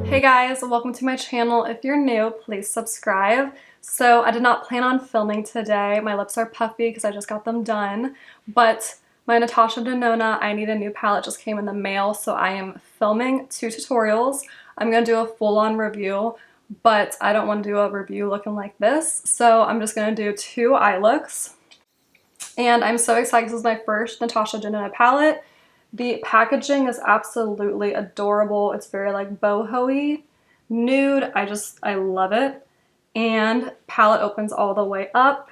Hey guys, welcome to my channel. If you're new, please subscribe. So I did not plan on filming today. My lips are puffy because I just got them done, but my Natasha Denona I Need a New palette just came in the mail, so I am filming 2 tutorials. I'm going to do a full-on review, but I don't want to do a review looking like this, so I'm just going to do 2 eye looks. And I'm so excited. This is my first Natasha Denona palette. The packaging is absolutely adorable. It's very like boho-y. Nude, I love it. And palette opens all the way up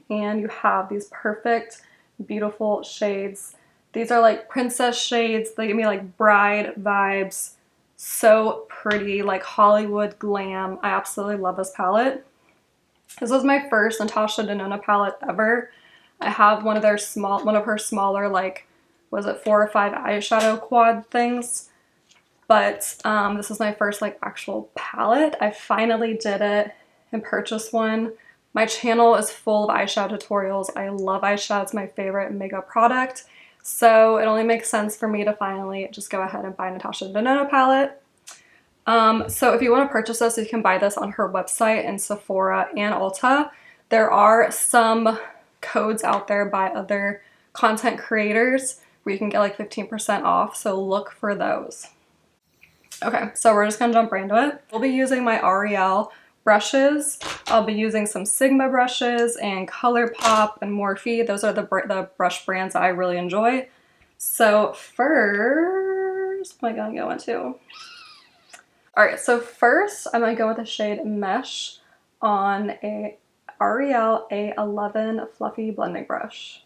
and you have these perfect, beautiful shades. These are like princess shades. They give me like bride vibes. So pretty, like Hollywood glam. I absolutely love this palette. This was my first Natasha Denona palette ever. I have one of her smaller, like, was it 4 or 5 eyeshadow quad things? But this is my first like actual palette. I finally did it and purchased one. My channel is full of eyeshadow tutorials. I love eyeshadow. It's my favorite makeup product. So it only makes sense for me to finally just go ahead and buy Natasha Denona palette. So if you want to purchase this, you can buy this on her website in Sephora and Ulta. There are some codes out there by other content creators where you can get like 15% off, so look for those. Okay, so we're just gonna jump right into it. We'll be using my L'Oreal brushes. I'll be using some Sigma brushes and ColourPop and Morphe. Those are the brush brands that I really enjoy. So first, what am I gonna go into? Alright, so first I'm gonna go with the shade Mesh on a L'Oreal A11 fluffy blending brush.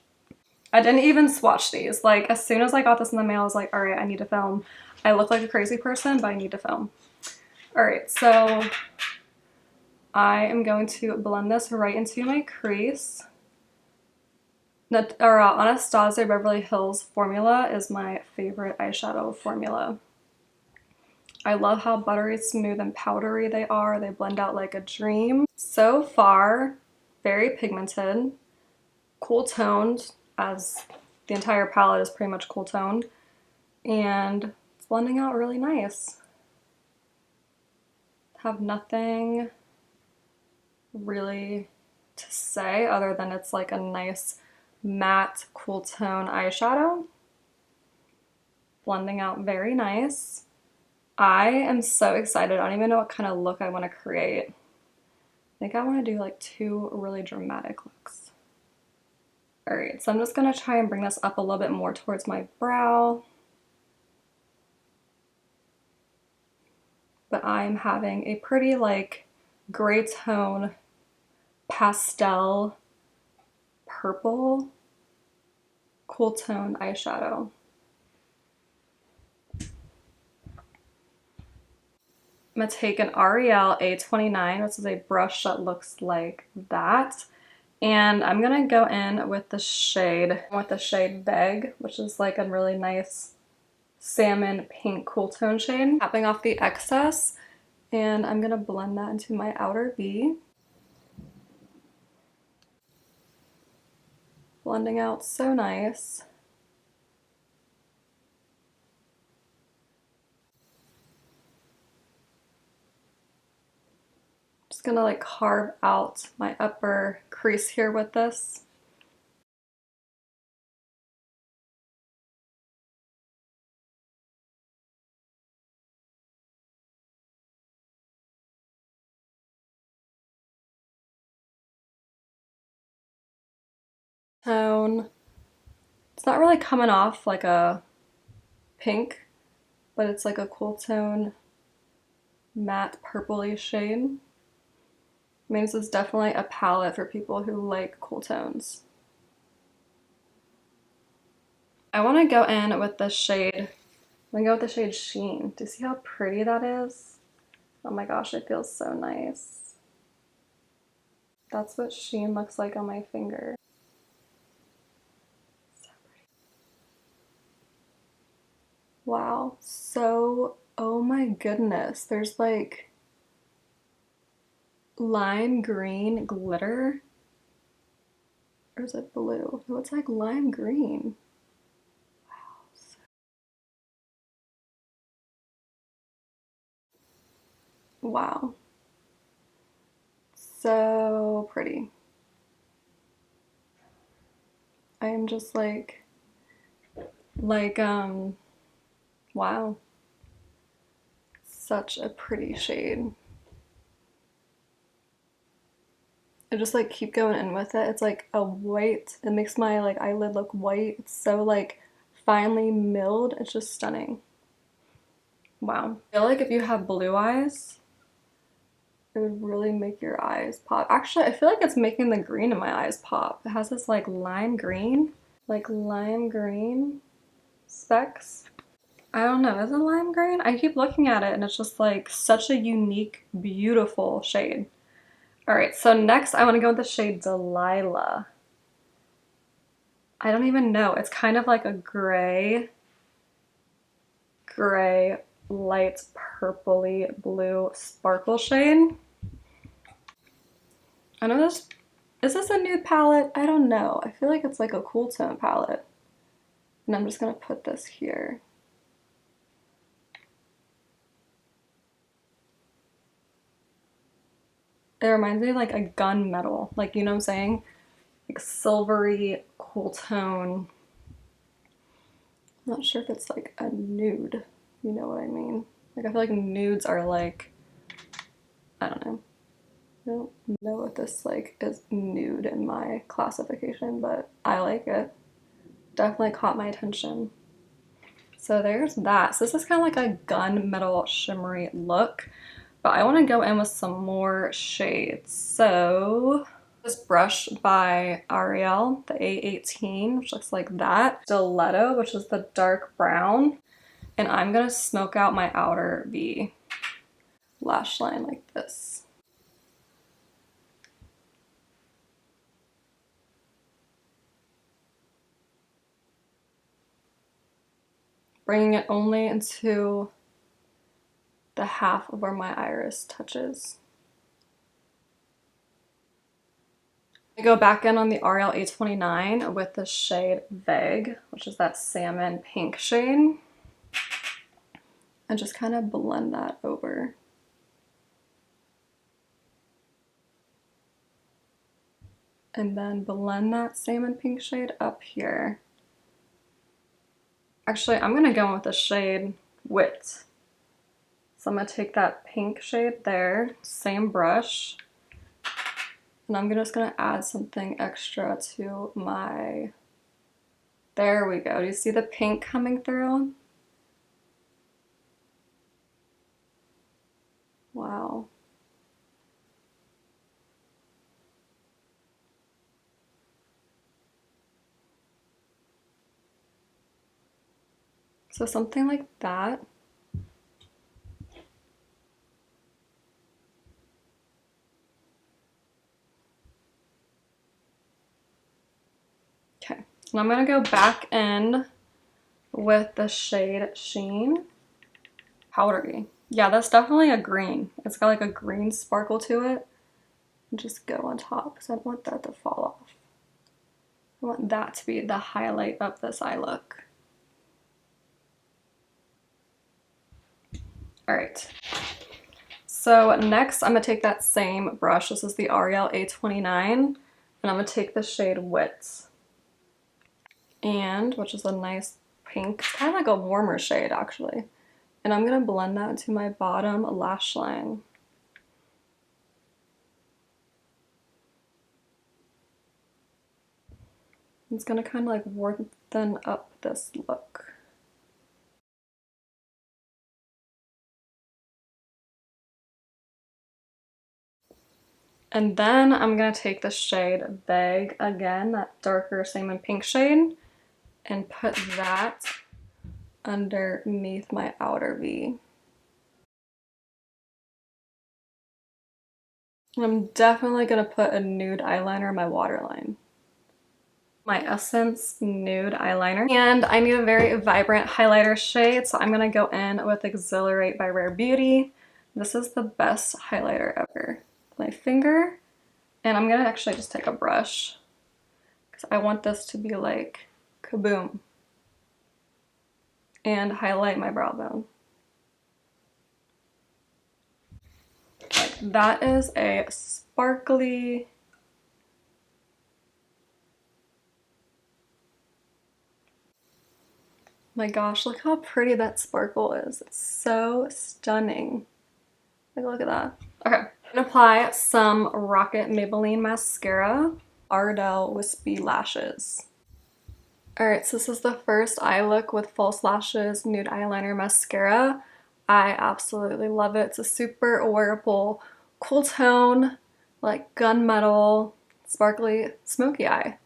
I didn't even swatch these. Like, as soon as I got this in the mail, I was like, alright, I need to film. I look like a crazy person, but I need to film. Alright, so I am going to blend this right into my crease. Anastasia Beverly Hills formula is my favorite eyeshadow formula. I love how buttery smooth and powdery they are. They blend out like a dream. So far, very pigmented, cool toned, as the entire palette is pretty much cool toned, and it's blending out really nice. Have nothing really to say other than it's like a nice matte cool tone eyeshadow. Blending out very nice. I am so excited. I don't even know what kind of look I want to create. I think I want to do like 2 really dramatic looks. Alright, so I'm just going to try and bring this up a little bit more towards my brow. But I'm having a pretty like gray tone pastel purple cool tone eyeshadow. I'm going to take an L'Oreal A29, which is a brush that looks like that. And I'm going to go in with the shade Beg, which is like a really nice salmon pink cool tone shade. Tapping off the excess, and I'm going to blend that into my outer V. Blending out so nice. Just gonna like carve out my upper crease here with this. Tone. It's not really coming off like a pink, but it's like a cool tone matte purpley shade. I mean, this is definitely a palette for people who like cool tones. I want to go in with the shade, I'm gonna go with the shade Sheen. Do you see how pretty that is? Oh my gosh, it feels so nice. That's what Sheen looks like on my finger. So pretty. Wow, so, oh my goodness, there's like lime green glitter. Or is it blue? No, it's like lime green. Wow. 。Wow. So pretty. I am just like, wow. Such a pretty shade. I just like keep going in with it. It's like a white, it makes my like eyelid look white. It's so like finely milled. It's just stunning. Wow. I feel like if you have blue eyes, it would really make your eyes pop. Actually, I feel like it's making the green in my eyes pop. It has this like lime green specks. I don't know, is it lime green? I keep looking at it and it's just like such a unique, beautiful shade. All right, so next I want to go with the shade Delilah. I don't even know. It's kind of like a gray, light purpley blue sparkle shade. I know this, is this a nude palette? I don't know. I feel like it's like a cool tone palette. And I'm just gonna put this here. It reminds me of like a gunmetal, like, you know what I'm saying? Like silvery, cool tone. I'm not sure if it's like a nude, you know what I mean? Like I feel like nudes are like, I don't know. I don't know if this like is nude in my classification, but I like it. Definitely caught my attention. So there's that. So this is kind of like a gunmetal shimmery look, but I want to go in with some more shades. So this brush by Ariel, the A18, which looks like that. Stiletto, which is the dark brown. And I'm gonna smoke out my outer V lash line like this. Bringing it only into the half of where my iris touches. I go back in on the Ariel A29 with the shade Vague, which is that salmon pink shade, and just kind of blend that over. And then blend that salmon pink shade up here. Actually, I'm gonna go in with the shade Wit. So I'm gonna take that pink shade there, same brush, and I'm just gonna add something extra to my, there we go. Do you see the pink coming through? Wow. So something like that. Okay, and I'm gonna go back in with the shade Sheen. Powdery. Yeah, that's definitely a green. It's got like a green sparkle to it. And just go on top because I don't want that to fall off. I want that to be the highlight of this eye look. All right. So next I'm gonna take that same brush. This is the Ariel A29, and I'm gonna take the shade Wit. And, which is a nice pink, it's kind of like a warmer shade actually. And I'm gonna blend that into my bottom lash line. It's gonna kind of like warm up this look. And then I'm gonna take the shade Vague again, that darker salmon pink shade, and put that underneath my outer V. And I'm definitely gonna put a nude eyeliner in my waterline. My Essence Nude eyeliner. And I need a very vibrant highlighter shade, so I'm gonna go in with Exhilarate by Rare Beauty. This is the best highlighter ever. My finger, and I'm gonna actually just take a brush because I want this to be like kaboom and highlight my brow bone. that is a sparkly, my gosh, look how pretty that sparkle is. It's so stunning. Like, look at that. Okay, I'm gonna apply some Rocket Maybelline mascara, Ardell Wispy Lashes. All right, so this is the first eye look with false lashes, nude eyeliner, mascara. I absolutely love it. It's a super wearable, cool tone, like gunmetal, sparkly, smoky eye.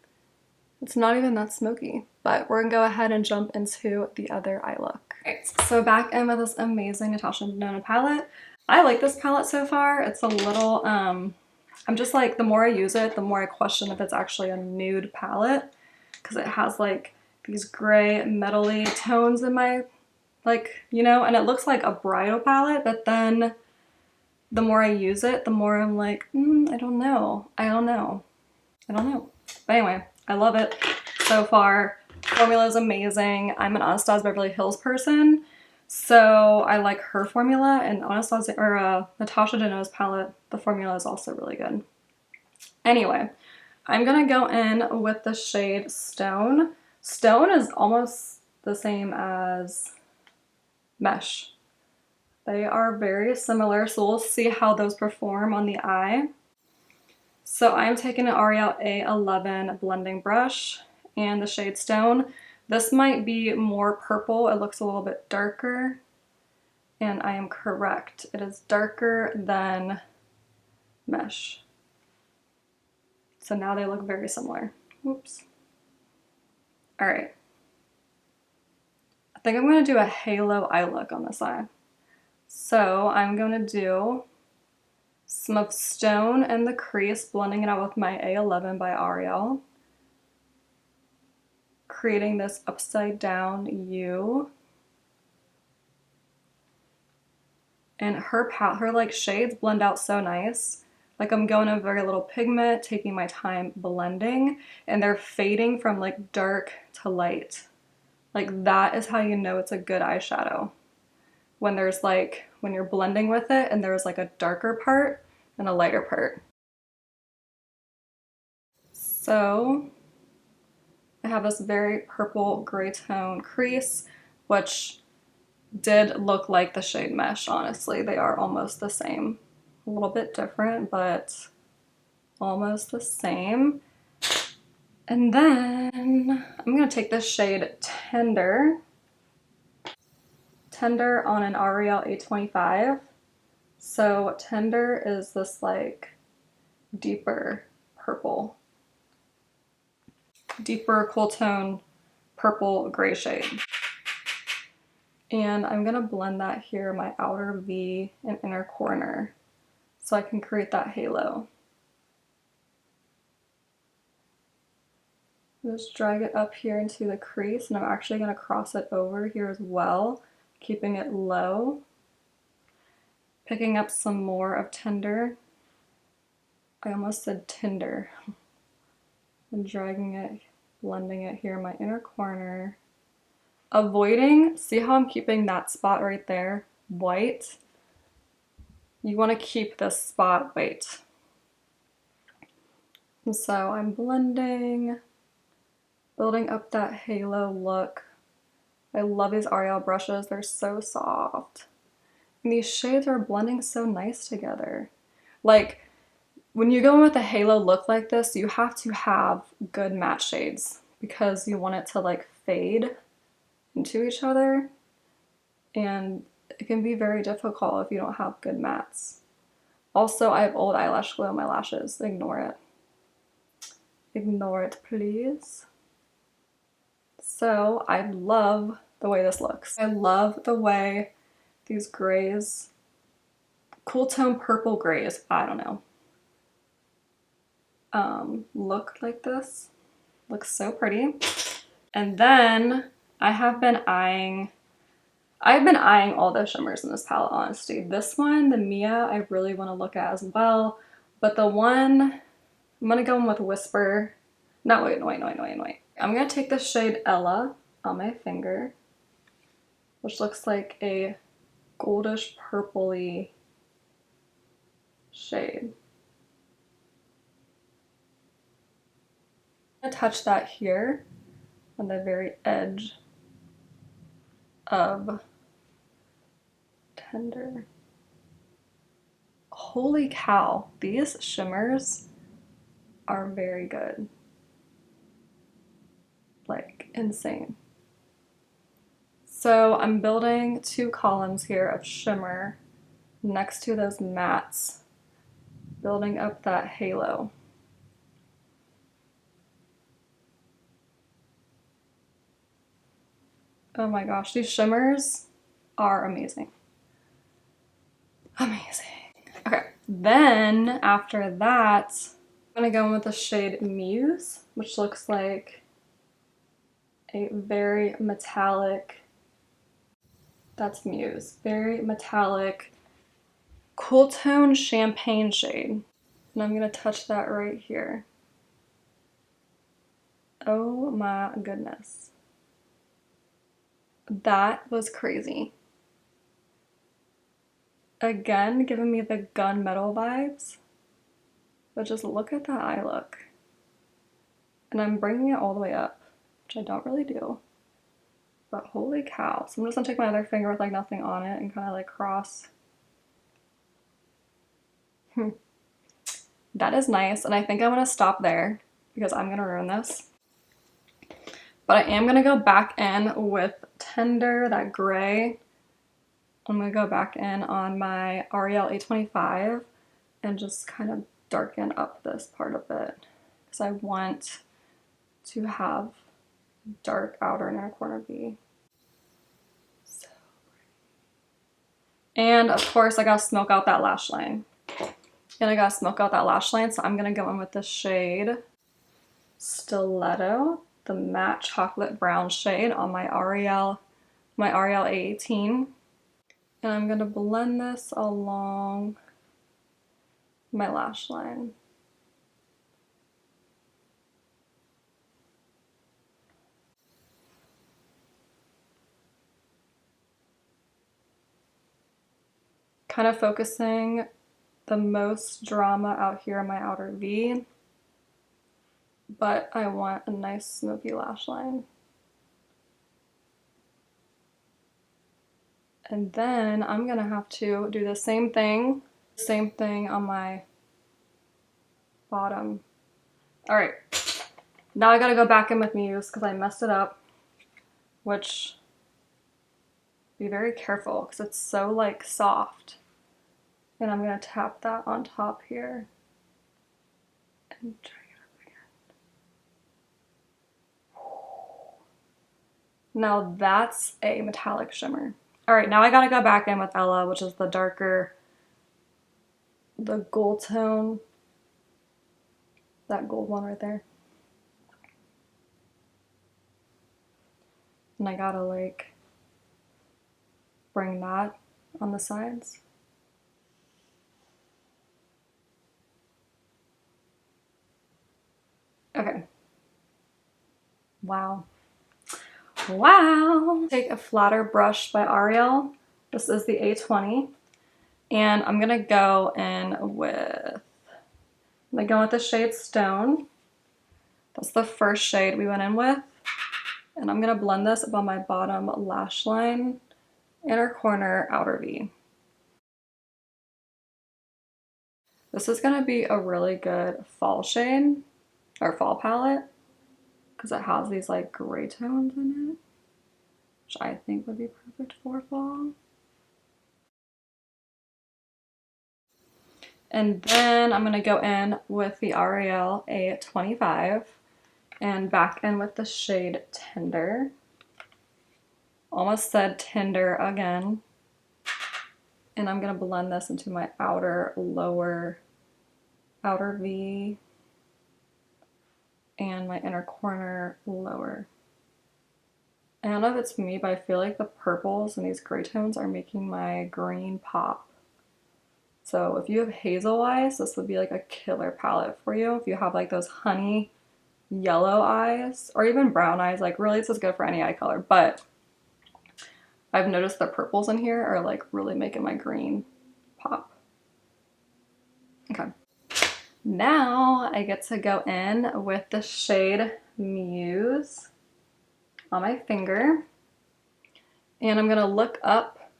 It's not even that smoky, but we're gonna go ahead and jump into the other eye look. Alright, so back in with this amazing Natasha Denona palette. I like this palette so far. It's a little, I'm just like, the more I use it, the more I question if it's actually a nude palette, because it has like these gray metally tones in my, like, you know, and it looks like a bridal palette, but then the more I use it, the more I'm like, I don't know. But anyway, I love it so far. Formula is amazing. I'm an Anastasia Beverly Hills person, so I like her formula, and Natasha Denona's palette, the formula is also really good. Anyway, I'm gonna go in with the shade Stone. Stone is almost the same as Mesh. They are very similar, so we'll see how those perform on the eye. So I'm taking an L'Oreal A11 blending brush and the shade Stone. This might be more purple. It looks a little bit darker, and I am correct. It is darker than Mesh. So now they look very similar. Whoops. All right. I think I'm going to do a halo eye look on this eye. So I'm going to do some of Stone in the crease, blending it out with my A11 by L'Oreal, creating this upside down U. And her like shades blend out so nice. Like, I'm going in very little pigment, taking my time blending, and they're fading from like dark to light. Like, that is how you know it's a good eyeshadow. When there's like, when you're blending with it and there's like a darker part and a lighter part. So I have this very purple gray tone crease, which did look like the shade Mesh, honestly. They are almost the same. A little bit different, but almost the same. And then I'm gonna take this shade Tender on an L'Oreal A25. So Tender is this like deeper purple, deeper cool tone purple gray shade. And I'm gonna blend that here, my outer V and inner corner, so I can create that halo. Just drag it up here into the crease, and I'm actually gonna cross it over here as well, keeping it low. Picking up some more of Tender. I almost said Tinder. And dragging it, blending it here in my inner corner. Avoiding, see how I'm keeping that spot right there white? You want to keep this spot white. And so I'm blending, building up that halo look. I love these L'Oreal brushes, they're so soft. And these shades are blending so nice together. Like, when you go in with a halo look like this, you have to have good matte shades because you want it to like fade into each other, and it can be very difficult if you don't have good mattes. Also, I have old eyelash glue on my lashes. Ignore it. Ignore it, please. So I love the way this looks. I love the way these grays, cool tone purple grays, I don't know, look like this. Looks so pretty. And then I've been eyeing all the shimmers in this palette, honestly. This one, the Mia, I really want to look at as well. But the one, I'm going to go in with Whisper. No, wait. I'm going to take the shade Ella on my finger, which looks like a goldish purpley shade. I'm gonna touch that here on the very edge of Tender. Holy cow, these shimmers are very good. Like, insane. So I'm building 2 columns here of shimmer next to those mattes, building up that halo. Oh my gosh, these shimmers are amazing. Amazing. Okay, then after that, I'm gonna go in with the shade Muse, which looks like a very metallic, that's Muse, very metallic, cool tone champagne shade. And I'm gonna touch that right here. Oh my goodness. That was crazy. Again, giving me the gunmetal vibes. But just look at that eye look. And I'm bringing it all the way up, which I don't really do. But holy cow. So I'm just gonna take my other finger with like nothing on it and kind of like cross. That is nice. And I think I'm gonna stop there because I'm gonna ruin this. But I am gonna go back in with Tender, that gray. I'm gonna go back in on my Ariel 825 and just kind of darken up this part of it because I want to have dark outer inner corner V. So pretty. And of course I gotta smoke out that lash line. And I gotta smoke out that lash line, so I'm gonna go in with the shade Stiletto, the matte chocolate brown shade on my Ariel A18. And I'm gonna blend this along my lash line. Kind of focusing the most drama out here on my outer V, but I want a nice smoky lash line. And then I'm gonna have to do the same thing on my bottom. All right, now I gotta go back in with Muse because I messed it up, which be very careful because it's so like soft. And I'm gonna tap that on top here and drag it up again. Now that's a metallic shimmer. All right, now I gotta go back in with Ella, which is the darker, the gold tone, that gold one right there. And I gotta like bring that on the sides. Okay. Wow. Wow. Take a flatter brush by Ariel. This is the A20. And I'm gonna go in with, the shade Stone. That's the first shade we went in with. And I'm gonna blend this above my bottom lash line, inner corner, outer V. This is gonna be a really good fall shade, or fall palette, because it has these like gray tones in it, which I think would be perfect for fall. And then I'm gonna go in with the Ariel A25 and back in with the shade Tender. Almost said Tender again. And I'm gonna blend this into my outer V and my inner corner lower. I don't know if it's me, but I feel like the purples and these gray tones are making my green pop. So if you have hazel eyes, this would be like a killer palette for you. If you have like those honey yellow eyes or even brown eyes, like really this is good for any eye color, but I've noticed the purples in here are like really making my green pop. Okay. Now I get to go in with the shade Muse on my finger. And I'm gonna look up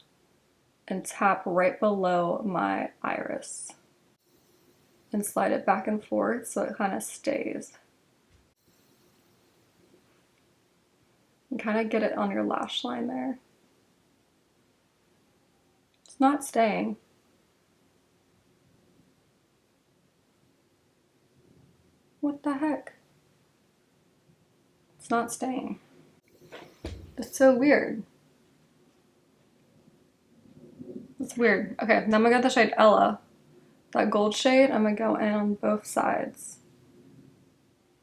and tap right below my iris and slide it back and forth so it kind of stays. And kind of get it on your lash line there. It's not staying. What the heck? It's not staying. It's so weird. It's weird. Okay, now I'm gonna get the shade Ella. That gold shade, I'm gonna go in on both sides.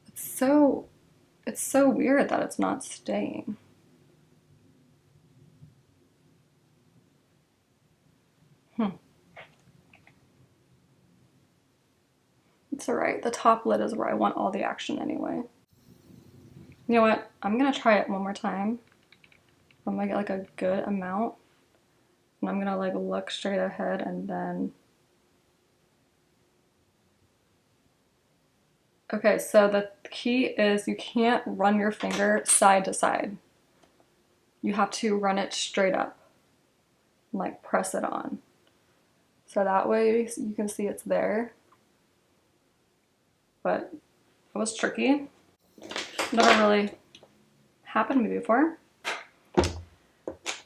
It's so weird that it's not staying. It's alright. The top lid is where I want all the action anyway. You know what? I'm gonna try it one more time. I'm gonna get like a good amount. And I'm gonna like look straight ahead and then. Okay, so the key is you can't run your finger side to side. You have to run it straight up and like press it on. So that way you can see it's there. But it was tricky. Never really happened to me before.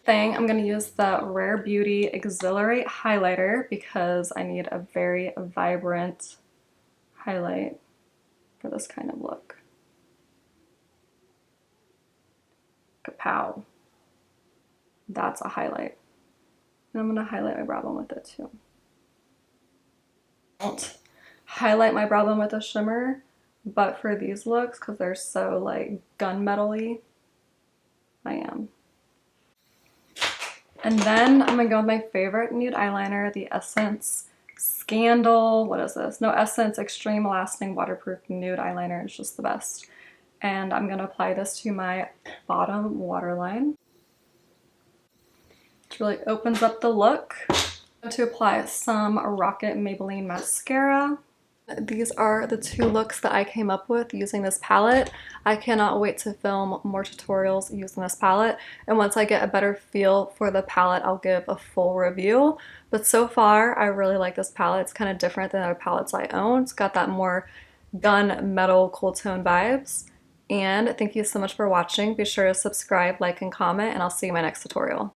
I'm gonna use the Rare Beauty Exhilarate highlighter because I need a very vibrant highlight for this kind of look. Kapow. That's a highlight. And I'm gonna highlight my brow bone with it too. I won't highlight my brow bone with a shimmer, but for these looks, because they're so like gunmetal-y, I am. And then I'm gonna go with my favorite nude eyeliner, the Essence Scandal, what is this? No, Essence Extreme Lasting Waterproof Nude Eyeliner is just the best. And I'm gonna apply this to my bottom waterline, which really opens up the look. To apply some Rocket Maybelline mascara. These are the two looks that I came up with using this palette. I cannot wait to film more tutorials using this palette, and once I get a better feel for the palette, I'll give a full review. But so far, I really like this palette. It's kind of different than other palettes I own. It's got that more gun-metal cool tone vibes. And thank you so much for watching. Be sure to subscribe, like, and comment, and I'll see you in my next tutorial.